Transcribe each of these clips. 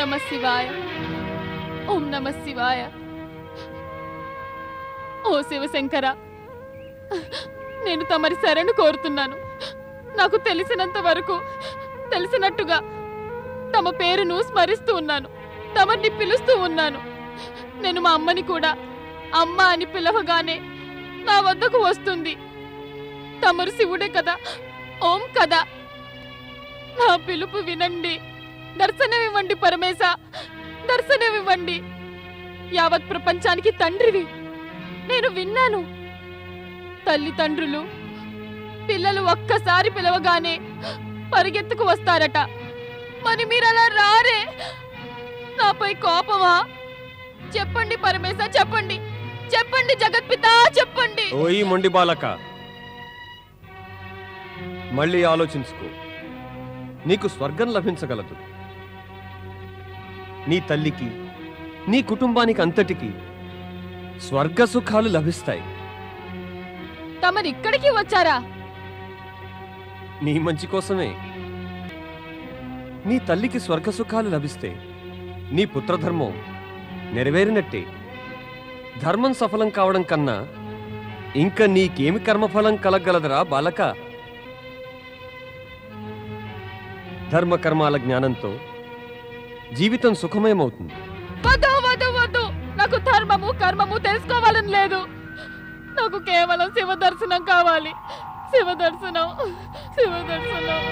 నమః శివాయ, ఓం నమః శివాయ. ఓ శివశంకర, నేను తమరి శరణు కోరుతున్నాను. నాకు తెలిసినంత వరకు తెలిసినట్టుగా తమ పేరును స్మరిస్తూ ఉన్నాను, తమరిని పిలుస్తూ ఉన్నాను. నేను మా అమ్మని కూడా అమ్మ అని పిలవగానే నా వద్దకు వస్తుంది. తమరు శివుడే కదా, ఓం కదా. నా పిలుపు వినండి, దర్శనమివ్వండి పరమేశ, దర్శనమివ్వండి. యావత్ ప్రపంచానికి తండ్రివి, నేను విన్నాను. తల్లిదండ్రులు పిల్లలు ఒక్కసారి పిలవగానే పరిగెత్తుకు వస్తారట. మరి మీరలా రారే, నాపై కోపమా? చెప్పండి పరమేశ, చెప్పండి, చెప్పండి జగత్పిత, చెప్పండి. ఓయి మొండి బాలక, మళ్ళీ ఆలోచించుకో. నీకు స్వర్గం లభించగలదు. నీ తల్లికి, నీ కుటుంబానికి అంతటికి స్వర్గ సుఖాలు లభిస్తాయి. తమరిక్కడికి వచ్చారా? నీ మంచి కోసమే. నీ తల్లికి స్వర్గ సుఖాలు లభిస్తే నీ పుత్రధర్మం నెరవేరినట్టే. ధర్మం సఫలం కావడం కన్నా ఇంకా నీకేమి కర్మఫలం కలగలదురా బాలక? ధర్మకర్మాల జ్ఞానంతో జీవితం సుఖమయమవుతుంది. వద్దు వద్దు వద్దు, నాకు ధర్మము కర్మము తెలుసుకోవాలని లేదు. నాకు కేవలం శివ దర్శనం కావాలి. శివ దర్శనం, శివ దర్శనం.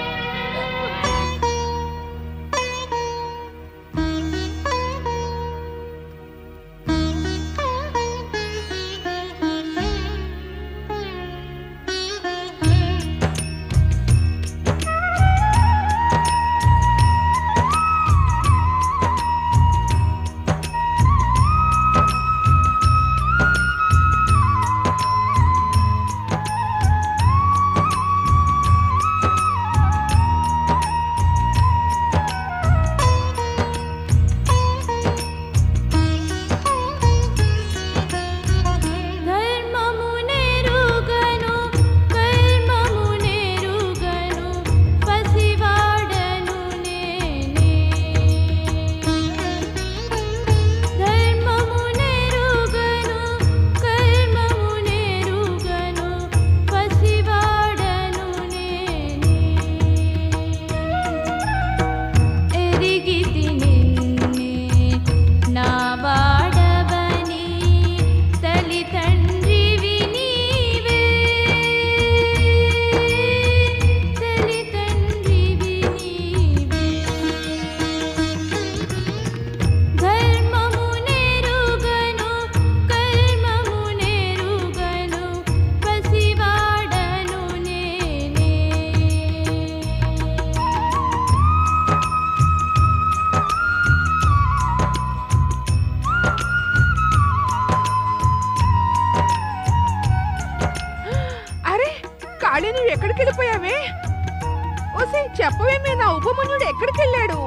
చెప్పవేమే, నా ఉపమన్యుడు ఎక్కడికి వెళ్ళాడు?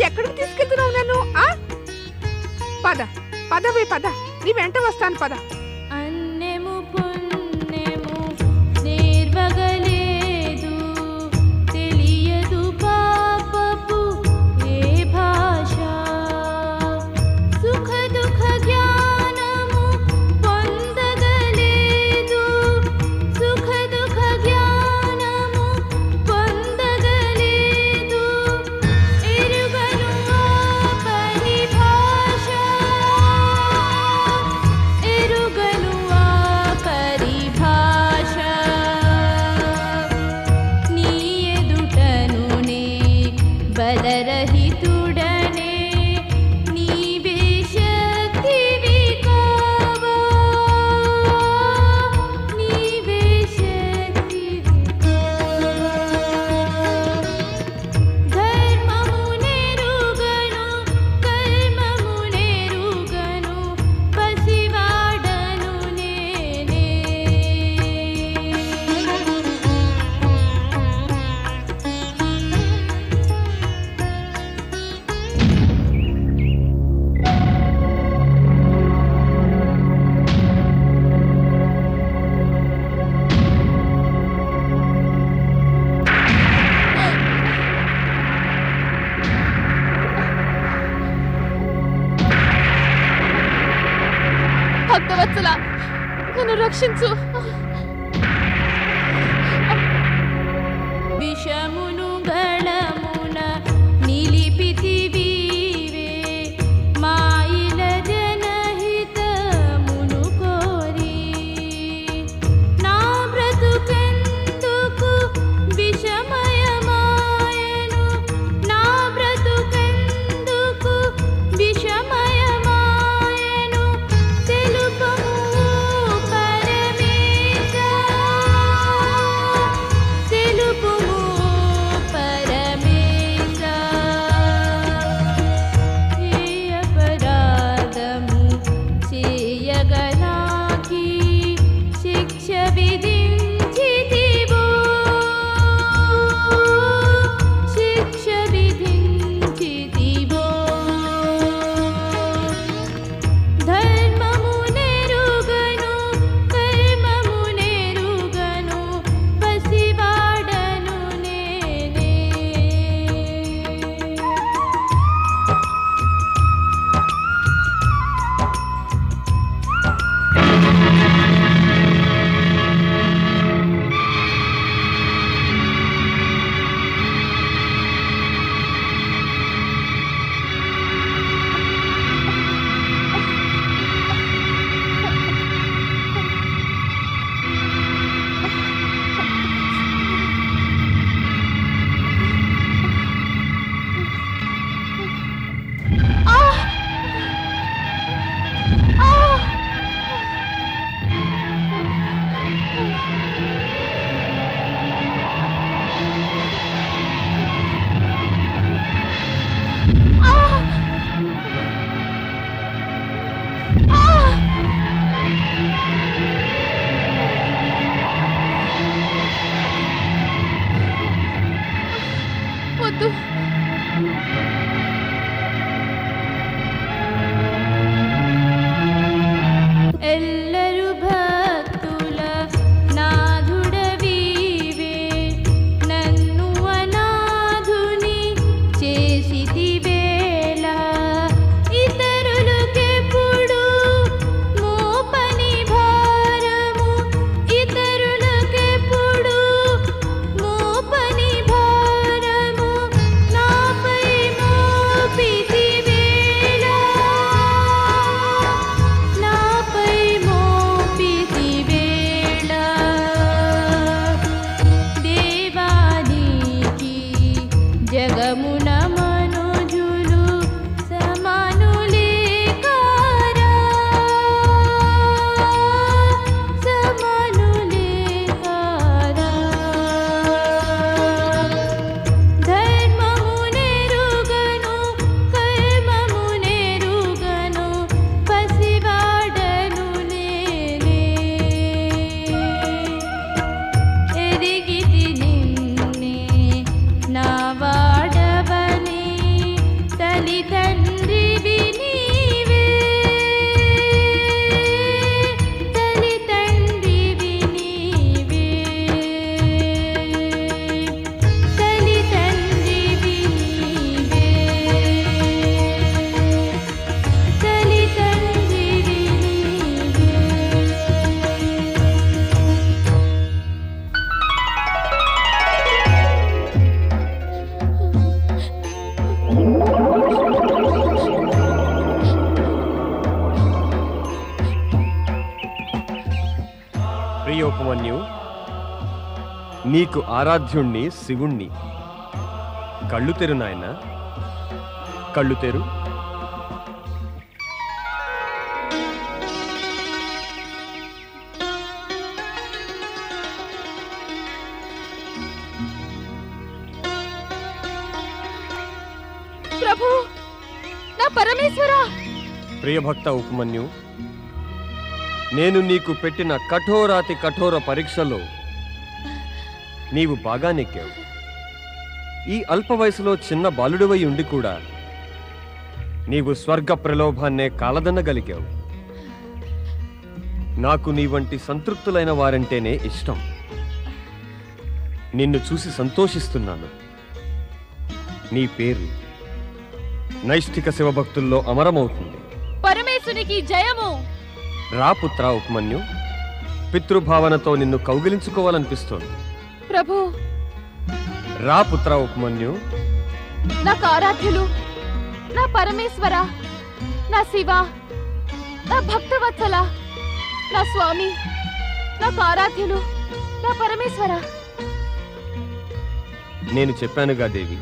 ఎక్కడికి తీసుకెళ్తున్నావు నన్ను? పద పదవే, పద, నీ వెంట వస్తాను, పద. అన్నెము పుణ్యము నేర్వగలేదు, తెలియదు పాపపు ఏ భాష. సుఖ దుఃఖ జ్ఞానము పొందగలేదు, సుఖ దుఃఖ జ్ఞానము పొందగలేదు. ఎరుగను ఆ పరిభాష, ఎరుగను ఆ పరిభాష. నీ ఎదుటనునే బలరహితుడనే, నీవే శక్తివి కావా, నీవే శక్తివి కావా. ధర్మము నెరుగను, కర్మము నెరుగను, పసివాడను నేనే. వత్సల, నన్ను రక్షించు. విషమును గళమున నిలిపితివి మాయిల జనహితమును కోరి నా బ్రతుకెందుకు విషమయమాయను, నా బ్రతుకెందుకు విషమయమాయను, తెలుపము పరమేశ, తెలుపుము పరమేశ. ఏ అపరాధము చేయగనాకి శిక్ష విధించితివో, శిక్ష విధించితివో. ధర్మము నెరుగను కర్మము నెరుగను పసివాడను నేనే. వద్దు. ఎల్లరు భక్తుల నాథుడవీవే, నన్ను అనాథుని చేసితివేళ, ఇతరులకెప్పుడు మోపని భారము, ఇతరులకెప్పుడు మోపని భారము నాపై మోపితివేళ, నాపై మోపితివేళ. దేవానికి జగమున మనుజులు సమానులే కారా, సమానులే కారా. ధర్మము నెరుగను కర్మము నెరుగను పసివాడను నేనే. ఎరిగితి నిన్నే నా వాడవని, తల్లిదండ్రివి నీవే, తల్లిదండ్రివి నీవే, తల్లిదండ్రివి నీవే, తల్లిదండ్రివి నీవే. ప్రియోపమన్యు, నీకు ఆరాధ్యుణ్ణి శివుణ్ణి. కళ్ళు తెరు నాయనా, కళ్ళు తెరు. ప్రభు, నా పరమేశ్వరా. ప్రియభక్త ఉపమన్యు, నేను నీకు పెట్టిన కఠోరాతి కఠోర పరీక్షలో నీవు బాగా నెక్కావు. ఈ అల్ప వయసులో చిన్న బాలుడివై ఉండి కూడా నీవు స్వర్గ ప్రలోభాన్నే కాలదన్నగలిగావు. నాకు నీ వంటి సంతృప్తులైన వారంటేనే ఇష్టం. నిన్ను చూసి సంతోషిస్తున్నాను. నీ పేరు నైష్ఠిక శివభక్తుల్లో అమరమవుతుంది. పరమేశునికి జయము. రా పుత్ర ఉపమన్యు, పితృభావనతో నిన్ను కౌగిలించుకోవాలనిపిస్తోంది. ప్రభు, రా పుత్ర ఉపమన్యు. నాకు ఆరాధ్యులు, నా పరమేశ్వర, నా శివ, నా భక్తవత్సల, నా స్వామి, నాకు ఆరాధ్యులు, నా పరమేశ్వర. నేను చెప్పానుగా దేవి,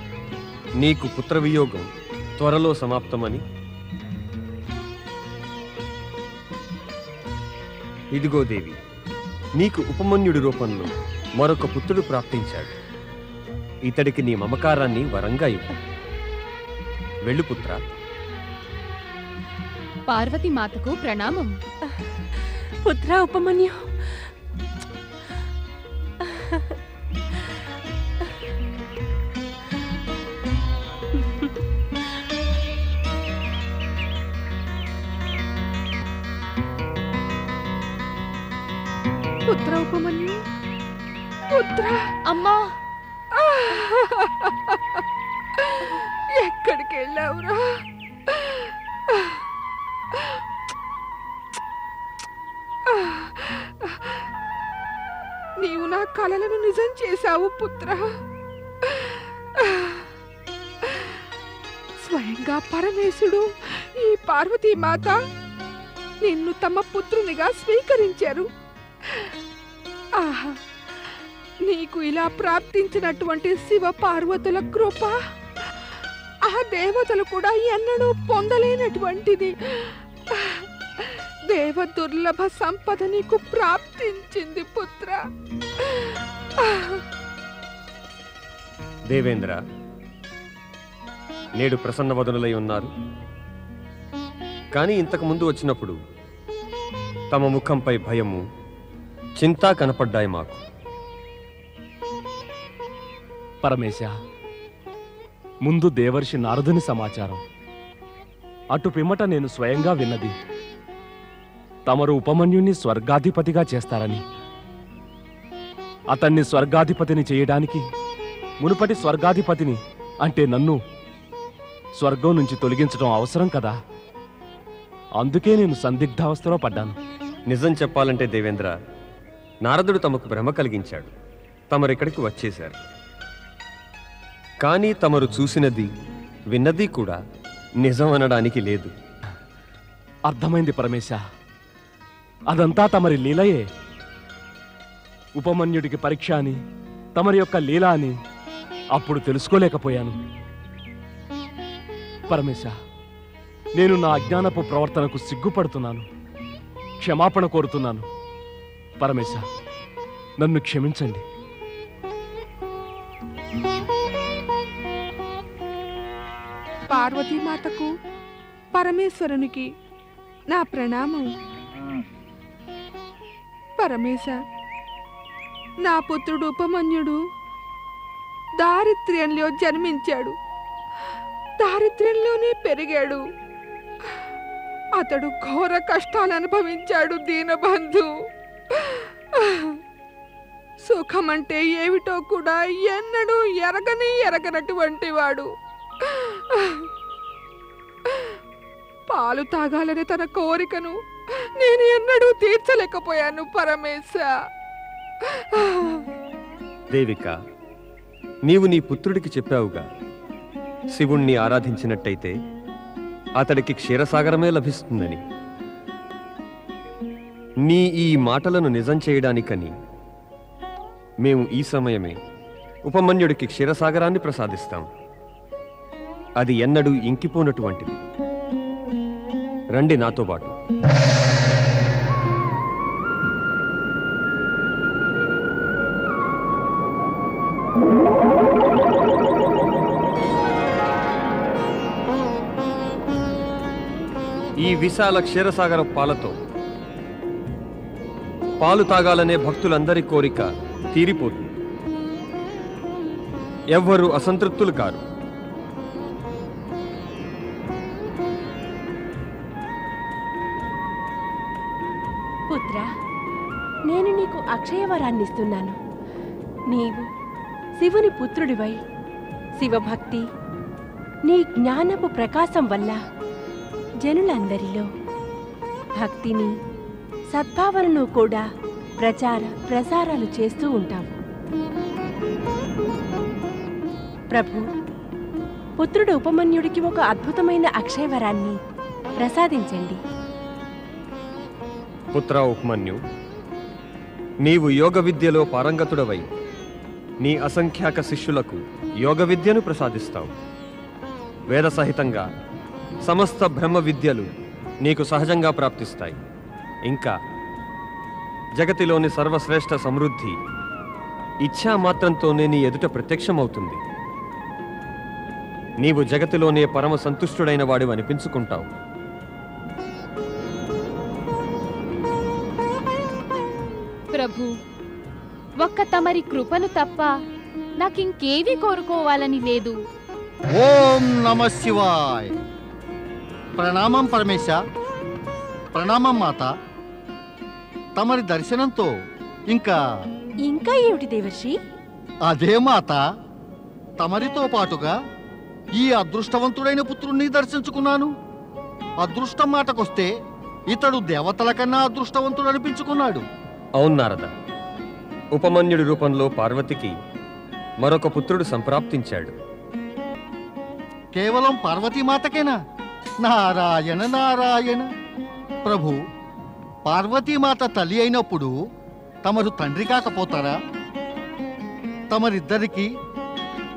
నీకు పుత్రవియోగం త్వరలో సమాప్తమని. ఇదిగో దేవి, నీకు ఉపమన్యుడి రూపంలో మరొక పుత్రుడు ప్రాప్తించాడు. ఇతడికి నీ మమకారాన్ని వరంగా ఇవ్వు. వెళ్ళు పుత్ర. పార్వతీ మాతకు ప్రణామం. పుత్ర ఉపమన్యు, పుత్ర ఉపమన్యు, పుత్ర. అమ్మా, ఎక్కడికి వెళ్ళావురా? నీవు నా కలలను నిజం చేశావు పుత్ర. స్వయంగా పరమేశుడు, ఈ పార్వతీమాత నిన్ను తమ పుత్రునిగా స్వీకరించారు. ఆహా, నీకు ఇలా ప్రాప్తించినటువంటి శివ పార్వతుల కృప ఆ దేవతలు కూడా ఎన్నడూ పొందలేనటువంటిది. దేవ దుర్లభ సంపద నీకు ప్రాప్తించింది పుత్ర. దేవేంద్ర, నేడు ప్రసన్నవదనులై ఉన్నారు. కానీ ఇంతకు ముందు వచ్చినప్పుడు తమ ముఖంపై భయము, చింత కనపడ్డాయి మాకు. పరమేశ, ముందు దేవర్షి నారదుని సమాచారం, అటు పిమ్మట నేను స్వయంగా విన్నది తమరు ఉపమన్యుని స్వర్గాధిపతిగా చేస్తారని. అతన్ని స్వర్గాధిపతిని చేయడానికి మునుపటి స్వర్గాధిపతిని అంటే నన్ను స్వర్గం నుంచి తొలగించడం అవసరం కదా. అందుకే నేను సందిగ్ధావస్థలో పడ్డాను. నిజం చెప్పాలంటే దేవేంద్ర, నారదుడు తమకు భ్రమ కలిగించాడు. తమరిక్కడికి వచ్చేశారు. కానీ తమరు చూసినది విన్నది కూడా నిజం అనడానికి లేదు. అర్థమైంది పరమేశ, అదంతా తమరి లీలయే. ఉపమన్యుడికి పరీక్ష అని, తమరి యొక్క లీల అని అప్పుడు తెలుసుకోలేకపోయాను. పరమేశ, నేను నా అజ్ఞానపు ప్రవర్తనకు సిగ్గుపడుతున్నాను. క్షమాపణ కోరుతున్నాను. పరమేశ, నన్ను క్షమించండి. పార్వతీమాతకు, పరమేశ్వరునికి నా ప్రణామం. పరమేశ, నా పుత్రుడు ఉపమన్యుడు దారిద్ర్యంలో జన్మించాడు, దారిద్ర్యంలోనే పెరిగాడు. అతడు ఘోర కష్టాలు అనుభవించాడు దీనబంధు. సుఖమంటే ఏమిటో కూడా ఎన్నడూ ఎరగనటువంటి వాడు. పాలు తాగాలనే తన కోరికను నేను ఎన్నడూ తీర్చలేకపోయాను పరమేశ. దేవిక, నీవు నీ పుత్రుడికి చెప్పావుగా, శివుణ్ణి ఆరాధించినట్టయితే అతడికి క్షీరసాగరమే లభిస్తుందని. నీ ఈ మాటలను నిజం చేయడానికని మేము ఈ సమయమే ఉపమన్యుడికి క్షీరసాగరాన్ని ప్రసాదిస్తాం. అది ఎన్నడూ ఇంకిపోనటువంటిది. రండి నాతో పాటు. ఈ విశాల క్షీరసాగర పాలతో పాలు తాగాలనే భక్తులందరి కోరిక తీరిపోతుంది. ఎవ్వరూ అసంతృప్తులు కారు. పుత్ర, నేను నీకు అక్షయవరాన్నిస్తున్నాను. నీవు శివుని పుత్రుడివై శివభక్తి, నీ జ్ఞానపు ప్రకాశం వల్ల జనులందరిలో భక్తిని, సద్భావనను కూడా ప్రసారాలు చేస్తూ ఉంటావు. ప్రభు, పుత్రుడు ఉపమన్యుడికి ఒక అద్భుతమైన అక్షయవరాన్ని ప్రసాదించండి. పుత్ర ఉపమన్యు, నీవు యోగ విద్యలో పారంగతుడవై నీ అసంఖ్యాక శిష్యులకు యోగ విద్యను ప్రసాదిస్తావు. వేద సహితంగా సమస్త బ్రహ్మ విద్యలు నీకు సహజంగా ప్రాప్తిస్తాయి. ఇంకా జగతిలోని సర్వశ్రేష్ఠ సమృద్ధి ఇచ్ఛామాత్రంతోనే నీ ఎదుట ప్రత్యక్షమవుతుంది. నీవు జగతిలోనే పరమ సంతుష్టుడైన వాడివి అనిపించుకుంటావు. ప్రభు, ఒక్క తమరి కృపను తప్ప నాకింకేవీ కోరుకోవాలని లేదు. ఓం నమ శివాయ్. ప్రణామం పరమేశ, ప్రణామం మాత. తమరి దర్శనంతో ఇంకా ఏమిటి దేవర్షి? అదే మాత, తమరితో పాటుగా ఈ అదృష్టవంతుడైన పుత్రుణ్ణి దర్శించుకున్నాను. అదృష్టం మాటకొస్తే ఇతడు దేవతల కన్నా అదృష్టవంతుడు అనిపించుకున్నాడు. అవును నారద, ఉపమన్యుడి రూపంలో పార్వతికి మరొక పుత్రుడు సంప్రాప్తించాడు. కేవలం పార్వతీమాతకేనా? నారాయణ నారాయణ. ప్రభు, పార్వతీమాత తల్లి అయినప్పుడు తమరు తండ్రి కాకపోతారా? తమరిద్దరికి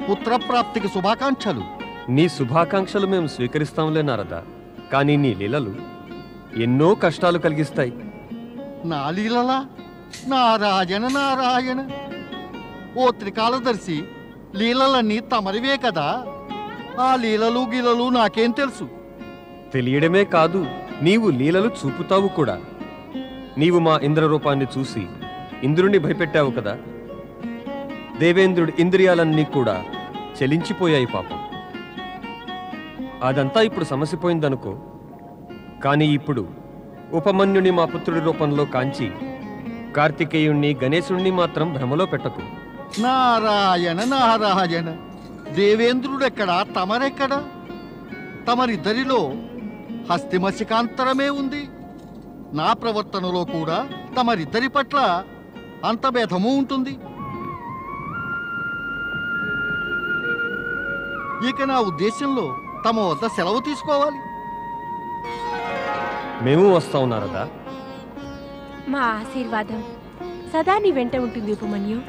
పుత్రప్రాప్తికి శుభాకాంక్షలు. నీ శుభాకాంక్షలు మేము స్వీకరిస్తాంలే నారద, కానీ నీ లీలలు ఎన్నో కష్టాలు కలిగిస్తాయి. నా లీలలా? నారాయణ నారాయణ. ఓ త్రికాలదర్శి, లీలలన్నీ తమరివే కదా. ఆ లీలలు గీలలు నాకేం తెలుసు? తెలియడమే కాదు, నీవు లీలలు చూపుతావు కూడా. నీవు మా ఇంద్రరూపాన్ని చూసి ఇంద్రుణ్ణి భయపెట్టావు కదా. దేవేంద్రుడి ఇంద్రియాలన్నీ కూడా చలించిపోయాయి పాపం. అదంతా ఇప్పుడు సమసిపోయిందనుకో. కానీ ఇప్పుడు ఉపమన్యుని మా పుత్రుడి రూపంలో కాంచి కార్తికేయుణ్ణి గణేశుణ్ణి మాత్రం భ్రమలో పెట్టకు. నారాయణ నారాయణ. దేవేంద్రుడెక్కడా, తమరెక్కడా? తమరిద్దరిలో హస్తిమసికాంతరమే ఉంది. నా ప్రవర్తనలో కూడా తమరిద్దరి పట్ల అంత భేదము ఉంటుంది. ఇక నా ఉద్దేశంలో తమ వద్ద సెలవు తీసుకోవాలి. మేము వస్తాం నారదా. మా ఆశీర్వాదం సదా నీ వెంట ఉంటుంది ఉపమన్యు.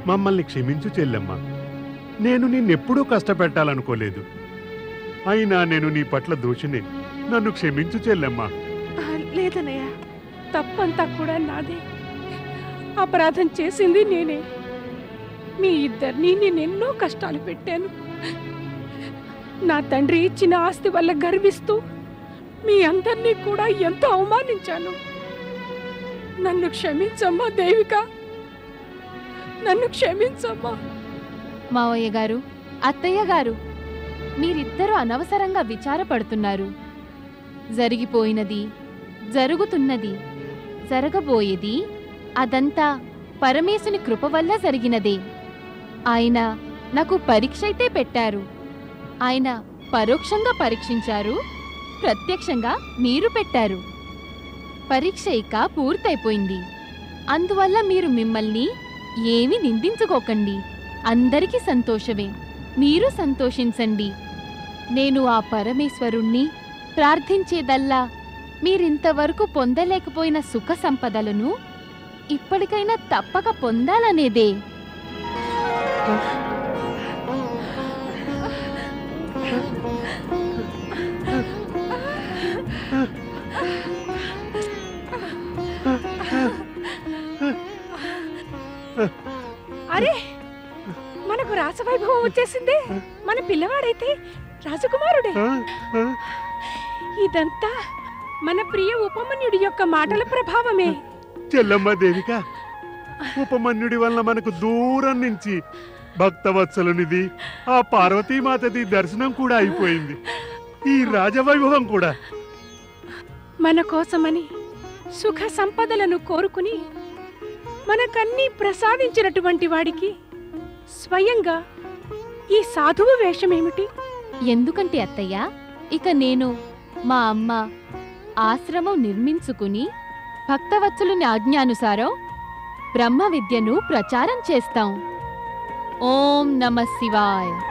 మమ్మల్ని క్షమించు చెల్లెమ్మ. నేను నిన్నెప్పుడూ కష్టపెట్టాలనుకోలేదు. అయినా నేను నీ పట్ల దోషినే. నన్ను క్షమించు చెల్లెమ్మ. లేదనయ్య, తప్పంతా కూడా నాదే. అపరాధం చేసింది నేనే. మీ ఇద్దరిని నేనెన్నో కష్టాలు పెట్టాను. నా తండ్రి ఇచ్చిన ఆస్తి వల్ల గర్విస్తూ మీ అందరినీ కూడా ఎంతో అవమానించాను. నన్ను క్షమించమ్మా దేవిక, నన్ను క్షమించమ్మా. మావయ్య గారు, అత్తయ్య గారు, మీరిద్దరూ అనవసరంగా విచారపడుతున్నారు. జరిగిపోయినది, జరుగుతున్నది, జరగబోయేది అదంతా పరమేశుని కృప వల్ల జరిగినదే. ఆయన నాకు పరీక్ష అయితే పెట్టారు. ఆయన పరోక్షంగా పరీక్షించారు, ప్రత్యక్షంగా మీరు పెట్టారు. పరీక్ష ఇక పూర్తయిపోయింది. అందువల్ల మీరు మిమ్మల్ని ఏమీ నిందించుకోకండి. అందరికీ సంతోషమే. మీరు సంతోషించండి. నేను ఆ పరమేశ్వరుణ్ణి ప్రార్థించేదల్లా మీరింతవరకు పొందలేకపోయిన సుఖ సంపదలను ఇప్పటికైనా తప్పక పొందాలనేదే. అరే, మనకు రాసవైభవం వచ్చేసింది. మన పిల్లవాడైతే రాజకుమారుడే. ఇదంతా మన ప్రియ ఉపమన్యుడి యొక్క మాటల ప్రభావమే. చెల్లమ్మ దేవిక, ఉపమన్యుడి వల్ల మనకు దూరం నుంచి భక్తవత్సలునిది, ఆ పార్వతీమాతది దర్శనం కూడా అయిపోయింది. ఈ రాజవైభవం కూడా. మన కోసమని సుఖ సంపదలను కోరుకుని మనకన్నీ ప్రసాదించినటువంటి వాడికి స్వయంగా ఈ సాధువు వేషమేమిటి? ఎందుకంటే అత్తయ్య, ఇక నేను మా అమ్మ ఆశ్రమం నిర్మించుకుని భక్తవత్సలుని ఆజ్ఞానుసారం బ్రహ్మ విద్యను ప్రచారం చేస్తాం. ఓం నమః శివాయ.